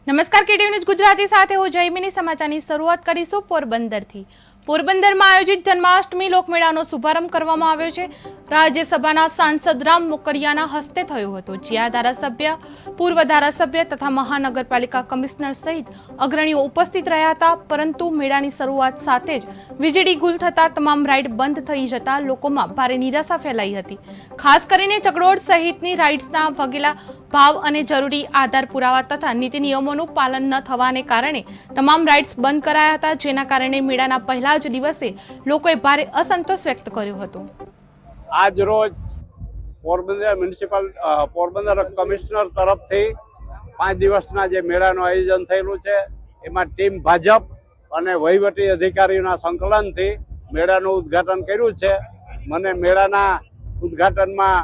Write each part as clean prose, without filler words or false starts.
નમસ્કાર, KTV news Gujarati સાથે હું જયમિની. સમાચારની શરૂઆત કરીશું પોરબંદરથી. પોરબંદરમાં આયોજિત જન્માષ્ટમી લોકમેળાનો શુભારંભ કરવામાં આવ્યો છે. રાજ્યસભાના સાંસદ રામ મોકરિયાના હસ્તે થયો હતો, જ્યાં ધારાસભ્ય, પૂર્વ ધારાસભ્ય તથા મહાનગરપાલિકા કમિશનર સહિત અગ્રણીઓ ઉપસ્થિત રહ્યા હતા. પરંતુ મેળાની શરૂઆત સાથે જ વીજળી ગુલ થતા તમામ રાઇડ બંધ થઈ જતા લોકોમાં ભારે નિરાશા ફેલાઈ હતી. ખાસ કરીને ચકડોળ સહિતની રાઇડ્સના વગેલા ભાવ અને જરૂરી આધાર પુરાવા તથા નીતિ નિયમોનું પાલન ન થવાને કારણે તમામ રાઇડ્સ બંધ કરાયા હતા, જેના કારણે મેળાના પહેલા જ દિવસે લોકોએ ભારે અસંતોષ વ્યક્ત કર્યો હતો. આજ રોજ પોરબંદર કમિશનર તરફથી 5 દિવસના જે મેળાનું આયોજન થયેલું છે, એમાં ટીમ ભાજપ અને વહીવટી અધિકારીઓના સંકલનથી મેળાનું ઉદ્ઘાટન કર્યું છે. મને મેળાના ઉદ્ઘાટનમાં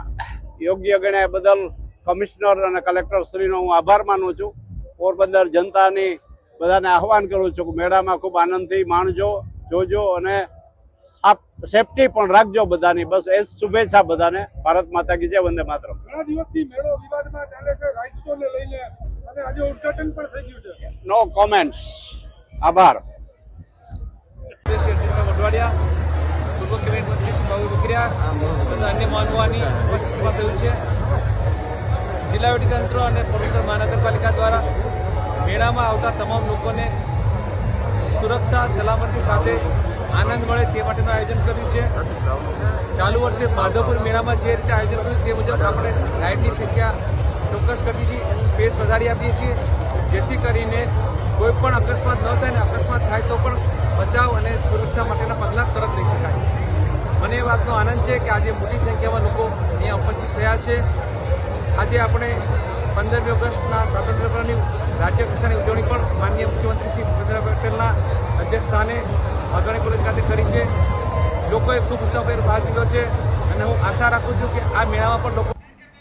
યોગ્ય ગણ્યા બદલ કમિશનર અને કલેક્ટર શ્રીનો હું આભાર માનું છું. પોરબંદર જનતાની બધાને આહવાન કરું છું કે મેળામાં ખૂબ આનંદથી માણજો, જોજો અને સેફટી પણ રાખજો બધાની. બસ એ જ શુભેચ્છા બધાને. ભારત માતા કી જય, વંદે માતરમ. ઘણા દિવસથી મેળો વિવાદમાં ચાલે છે, રાઇડ્સોને લઈને, અને આજે ઉદ્ઘાટન પણ થઈ ગયું છે. નો કોમેન્ટ્સ. આભાર. વઢવાડિયા, પૂર્વ કેબિનેટ મંત્રી શ્રી બાબુ બકરિયા તથા અન્ય માનવાની ઉપસ્થિતિમાં થયું છે. જિલ્લા વહીવટીતંત્ર અને પોરબંદર મહાનગરપાલિકા દ્વારા મેળામાં આવતા તમામ લોકોને સુરક્ષા સલામતી સાથે આનંદ મળે તે માટેનું આયોજન કર્યું છે. ચાલુ વર્ષે માધવપુર મેળામાં જે રીતે આયોજન કર્યું તે મુજબ આપણે રાઇડની સંખ્યા ચોક્કસ કરી છે, સ્પેસ વધારી આપીએ છીએ, જેથી કરીને કોઈ પણ અકસ્માત ન થાય, અને અકસ્માત થાય તો પણ બચાવ અને સુરક્ષા માટેના પગલાં તરત લઈ શકાય. મને એ વાતનો આનંદ છે કે આજે મોટી સંખ્યામાં લોકો અહીંયા ઉપસ્થિત થયા છે. આજે આપણે 15મી ઓગસ્ટના સ્વાતંત્ર્ય પર્વની રાજ્ય કક્ષાની ઉજવણી પણ માનનીય મુખ્યમંત્રી શ્રી ભૂપેન્દ્રભાઈ પટેલના અધ્યક્ષસ્થાને વાઘાણી કોલેજ ખાતે કરી છે. લોકોએ ખૂબ ઉત્સાહભેર ભાગ લીધો છે, અને હું આશા રાખું છું કે આ મેળામાં પણ લોકો